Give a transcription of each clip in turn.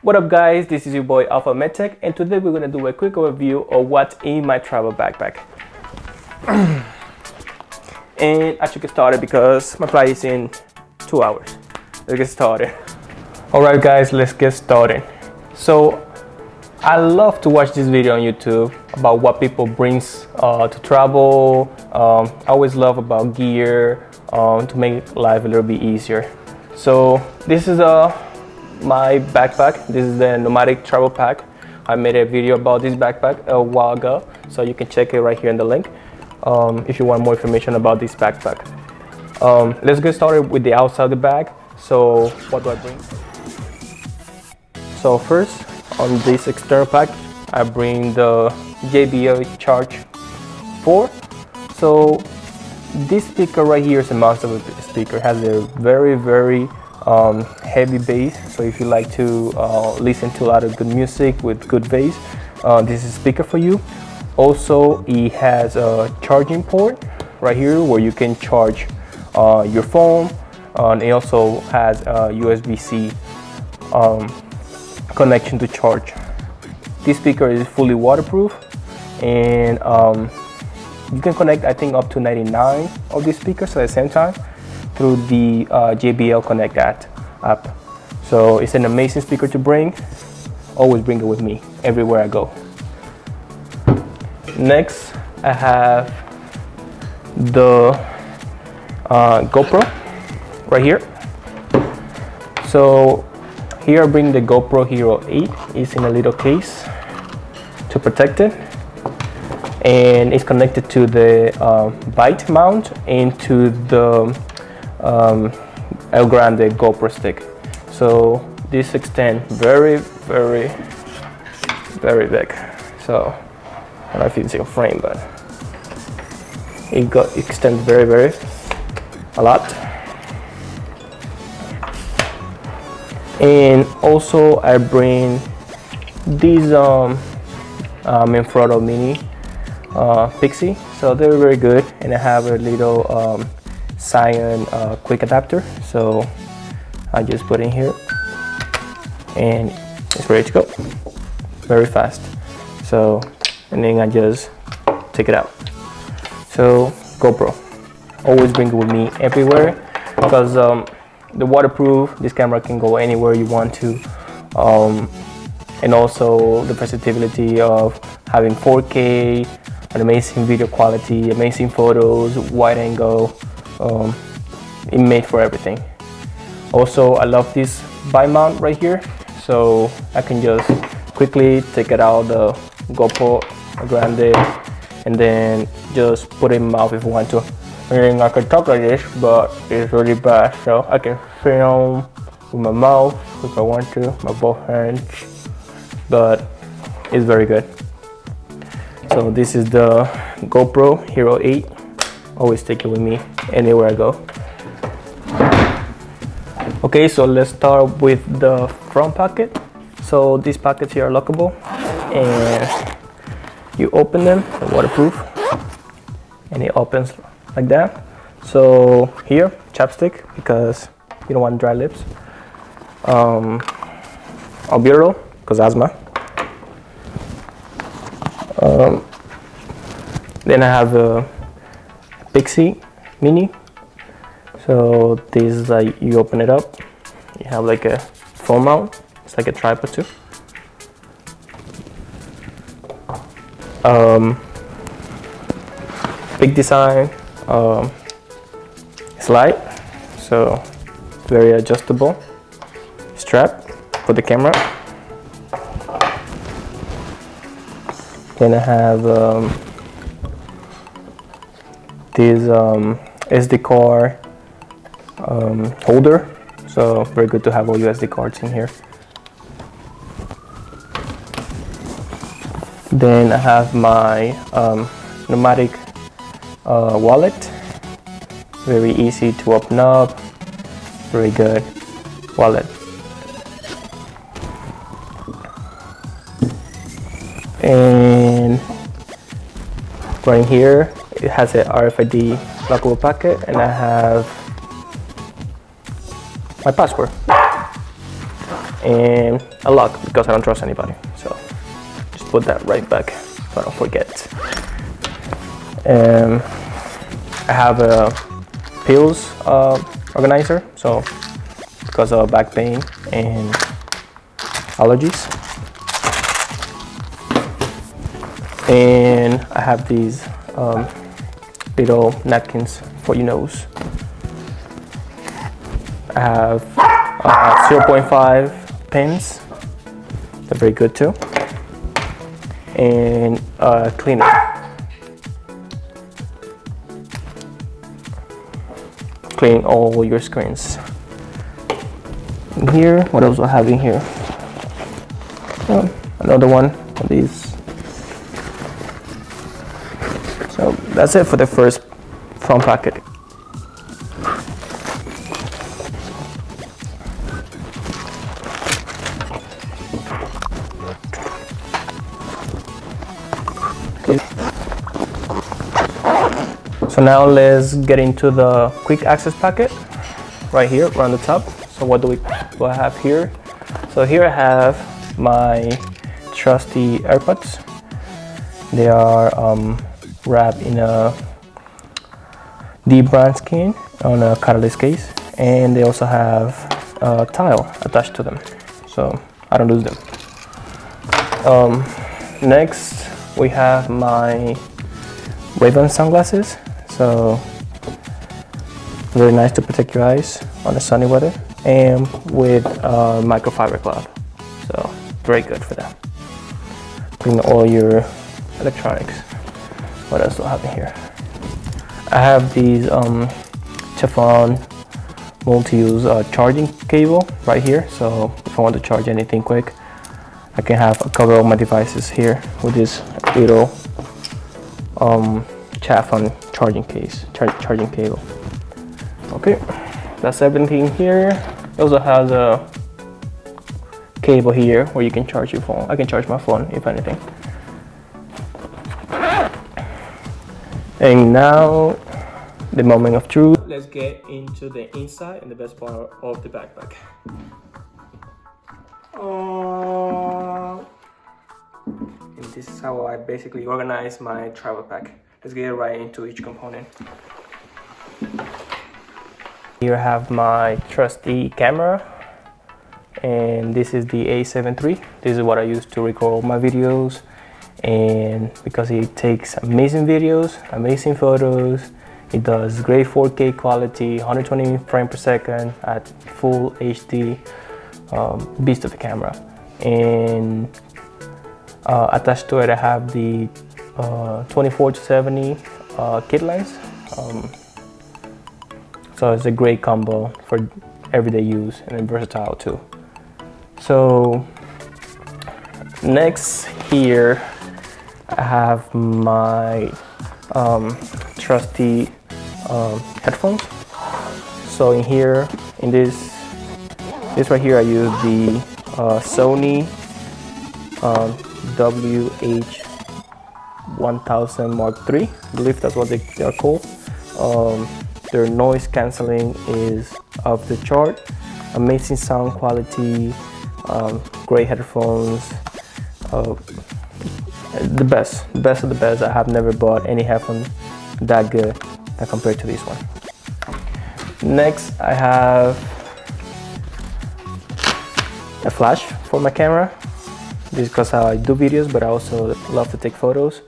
What up guys, this is your boy Alpha MedTech, and today we're going to do a quick overview of what's in my travel backpack. And I should get started because my flight is in 2 hours. Let's get started. Alright guys, let's get started. So I love to watch this video on YouTube about what people brings to travel. I always love about gear to make life a little bit easier. So this is my backpack. This is the nomadic travel pack. I made a video about this backpack a while ago, so you can check it right here in the link if you want more information about this backpack. Let's get started with the outside of the bag. So what do I bring? So first, on this external pack, I bring the JBL Charge 4. So this speaker right here is a monster speaker. It has a very heavy bass. So if you like to listen to a lot of good music with good bass, this is a speaker for you. Also, it has a charging port right here where you can charge your phone. And it also has a USB-C connection to charge. This speaker is fully waterproof, and you can connect I think up to 99 of these speakers at the same time through the JBL Connect app. So it's an amazing speaker to bring. Always bring it with me everywhere I go. Next, I have the GoPro right here. So here I bring the GoPro Hero 8. It's in a little case to protect it, and it's connected to the bite mount into the El Grande GoPro stick. So this extends very big. So I don't know if you can see a frame, but it extends very a lot. And also I bring these Manfrotto Mini Pixie. So they're very good, and I have a little cyan quick adapter. So I just put in here and it's ready to go very fast. So, and then I just take it out. So GoPro, always bring it with me everywhere because the waterproof, this camera can go anywhere you want to, and also the versatility of having 4K, an amazing video quality, amazing photos, wide angle. It made for everything. Also, I love this bite mount right here, so I can just quickly take it out the GoPro Grande and then just put it in my mouth if I want to. And I can talk like this, but it's really bad, so I can film with my mouth if I want to, my both hands, but it's very good. So this is the GoPro Hero 8. Always take it with me anywhere I go. Okay, so let's start with the front pocket. So these pockets here are lockable, and you open them, they're waterproof, and it opens like that. So here, chapstick, because you don't want dry lips. Albuterol, because asthma. Then I have a Pixie Mini. So this is like, you open it up, you have like a phone mount. It's like a tripod too. Big design. It's light, so very adjustable. Strap for the camera. Then I have this SD card holder, so very good to have all your SD cards in here. Then I have my nomadic wallet, very easy to open up, very good wallet. And right here it has a RFID lockable packet, and I have my passport. and a lock because I don't trust anybody. So just put that right back so I don't forget. I have a pills organizer, so because of back pain and allergies. And I have these little napkins for your nose. I have 0.5 pens. They're very good too. And cleaner. Clean all your screens. In here, what else do I have in here? Another one of these. So that's it for the first front packet. So now let's get into the quick access packet right here around the top. So what do I have here? So here I have my trusty AirPods. They are wrapped in a deep brand skin on a catalyst case, and they also have a tile attached to them, so I don't lose them. Next we have my Ray-Ban sunglasses. So very nice to protect your eyes on the sunny weather, and with microfiber cloth, so very good for that. Clean all your electronics. What else do I have in here? I have these Teflon multi-use charging cable right here, so if I want to charge anything quick, I can have a cover of my devices here with this little Teflon charging cable. Okay, that's everything here. It also has a cable here where you can charge your phone. I can charge my phone if anything. And now the moment of truth. Let's get into the inside and the best part of the backpack. And this is how I basically organize my travel pack. Let's get right into each component. Here I have my trusty camera, and this is the A7 III. This is what I use to record all my videos, and because it takes amazing videos, amazing photos, it does great 4K quality, 120 frames per second at full HD, beast of the camera. And attached to it I have the 24-70 kit lens. So it's a great combo for everyday use and versatile too. So next here I have my trusty headphones. So in here, in this right here, I use the Sony WH-1000 Mark III. I believe that's what they are called. Their noise cancelling is off the chart. Amazing sound quality, great headphones. The best of the best. I have never bought any headphone that good compared to this one. Next, I have a flash for my camera. This is because I do videos, but I also love to take photos.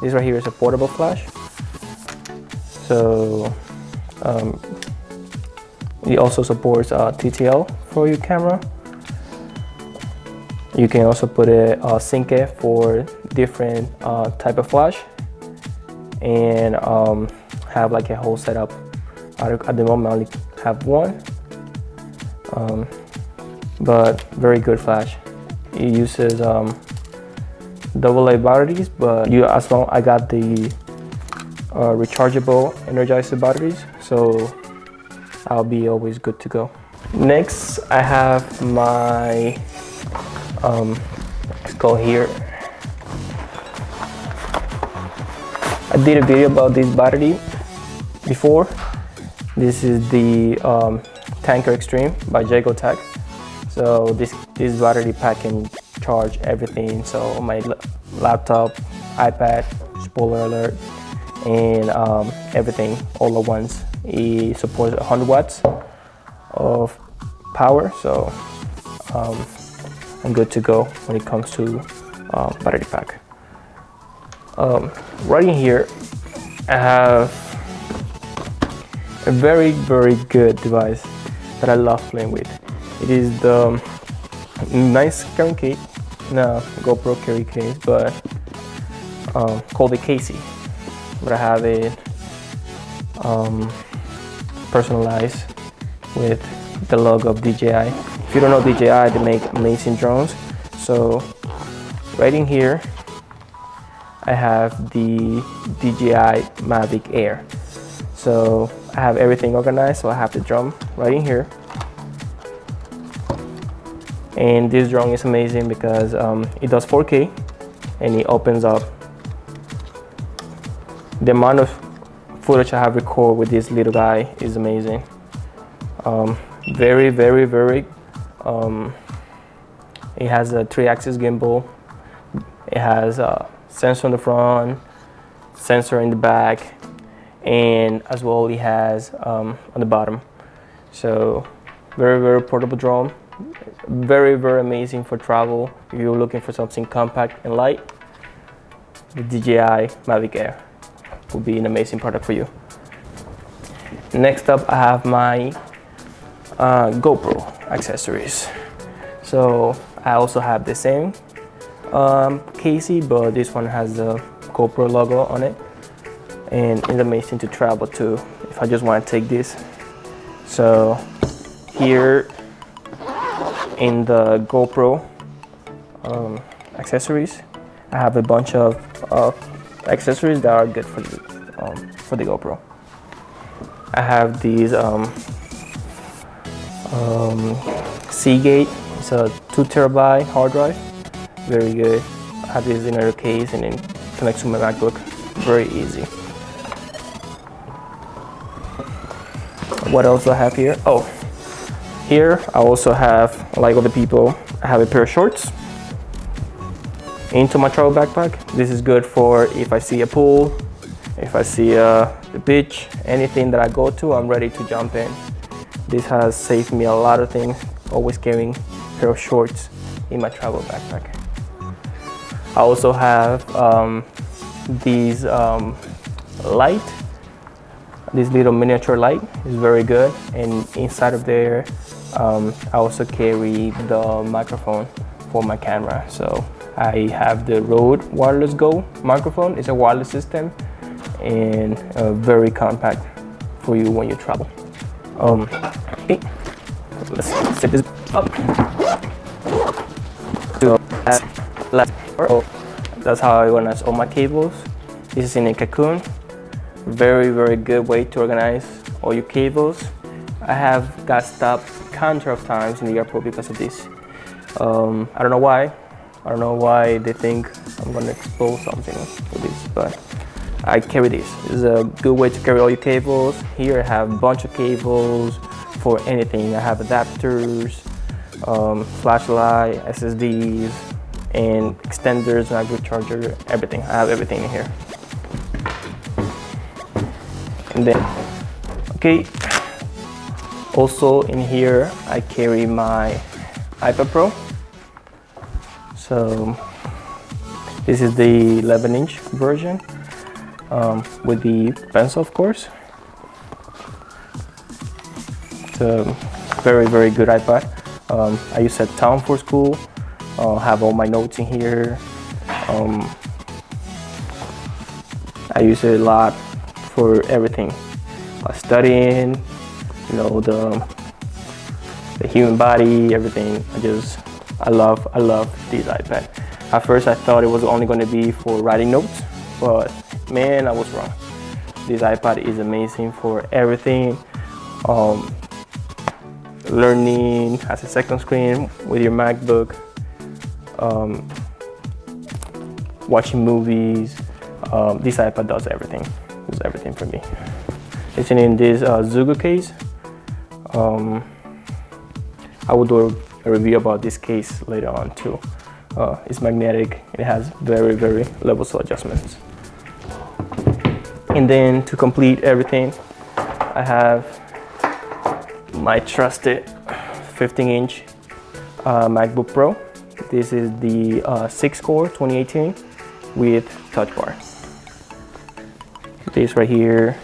This right here is a portable flash. So it also supports TTL for your camera. You can also put a sync it for different type of flash, and have like a whole setup. At the moment I only have one, but very good flash. It uses AA batteries, but as long I got the rechargeable Energizer batteries, so I'll be always good to go. Next I have my let's go here. I did a video about this battery before. This is the Tanker Extreme by JBL. So this battery pack can charge everything. So my laptop, iPad, spoiler alert, and everything all at once. It supports 100 watts of power, so I'm good to go when it comes to battery pack. Right in here, I have a very good device that I love playing with. It is the nice carrying case, no GoPro carry case, but called the Casey. But I have it personalized with the logo of DJI. If you don't know DJI, they make amazing drones. So right in here, I have the DJI Mavic Air. So I have everything organized. So I have the drone right in here. And this drone is amazing because it does 4K and it opens up. The amount of footage I have recorded with this little guy is amazing. Very it has a 3-axis gimbal. It has a sensor on the front, sensor in the back, and as well it has on the bottom. So very portable drone. Very amazing for travel. If you're looking for something compact and light, the DJI Mavic Air will be an amazing product for you. Next up, I have my GoPro accessories. So I also have the same Casey, but this one has the GoPro logo on it, and it's amazing to travel too if I just want to take this. So here in the GoPro accessories, I have a bunch of accessories that are good for the GoPro. I have these Seagate. It's a 2 terabyte hard drive. Very good. I have this in a case and then connects to my MacBook. Very easy. What else do I have here? Oh, here I also have, like other people, I have a pair of shorts into my travel backpack. This is good for if I see a pool, if I see the beach, anything that I go to, I'm ready to jump in. This has saved me a lot of things, always carrying a pair of shorts in my travel backpack. I also have these light, this little miniature light is very good, and inside of there I also carry the microphone for my camera. So I have the Rode Wireless Go microphone. It's a wireless system and very compact for you when you travel. Okay, let's set this up. That's how I organize all my cables. This is in a cocoon. Very good way to organize all your cables. I have got stopped counter of times in the airport because of this. I don't know why. I don't know why they think I'm gonna expose something with this, but I carry this. This is a good way to carry all your cables. Here I have a bunch of cables for anything. I have adapters, flashlight, SSDs, and extenders, MacBook charger, everything. I have everything in here. And then, okay, also in here I carry my iPad Pro. So this is the 11-inch version with the pencil, of course. It's a very good iPad. I use it at town for school. Have all my notes in here. I use it a lot for everything, studying, you know, the human body, everything. I love this iPad. At first I thought it was only going to be for writing notes, but man, I was wrong. This iPad is amazing for everything. Learning, has a second screen with your MacBook, watching movies. This iPad does everything. Does everything for me. It's in this Zugo case. I will do a review about this case later on too. It's magnetic. It has very level cell adjustments. And then to complete everything, I have my trusted 15-inch MacBook Pro. This is the 6-core 2018 with touch bar. This right here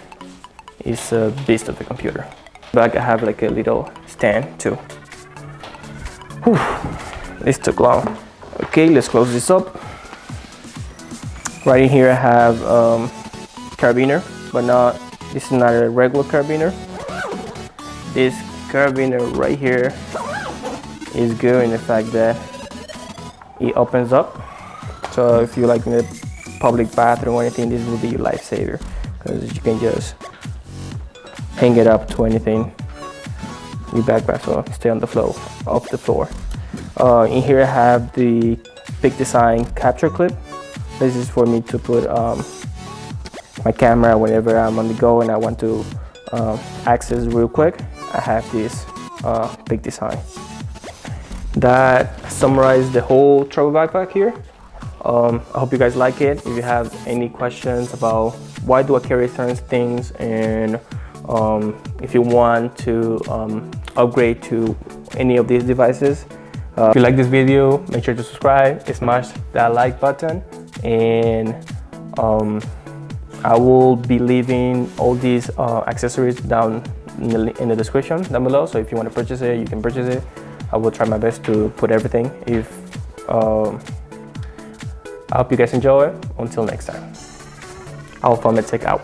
is a beast of a computer. Back I have like a little stand too. Whew, this took long. Okay, let's close this up. Right in here I have carabiner, but this is not a regular carabiner. This carabiner right here is good in the fact that it opens up. So if you're like in a public bathroom or anything, this will be your lifesaver, because you can just hang it up to anything. Your backpack, so stay on the floor, off the floor. In here I have the Big Design capture clip. This is for me to put my camera whenever I'm on the go and I want to access real quick. I have this Big Design. That summarizes the whole travel backpack here. I hope you guys like it. If you have any questions about why do I carry certain things, and if you want to upgrade to any of these devices, if you like this video, make sure to subscribe, smash that like button, and I will be leaving all these accessories down in the description down below. So if you want to purchase it, you can purchase it. I will try my best to put everything. I hope you guys enjoy it. Until next time, Alpha Medtech out.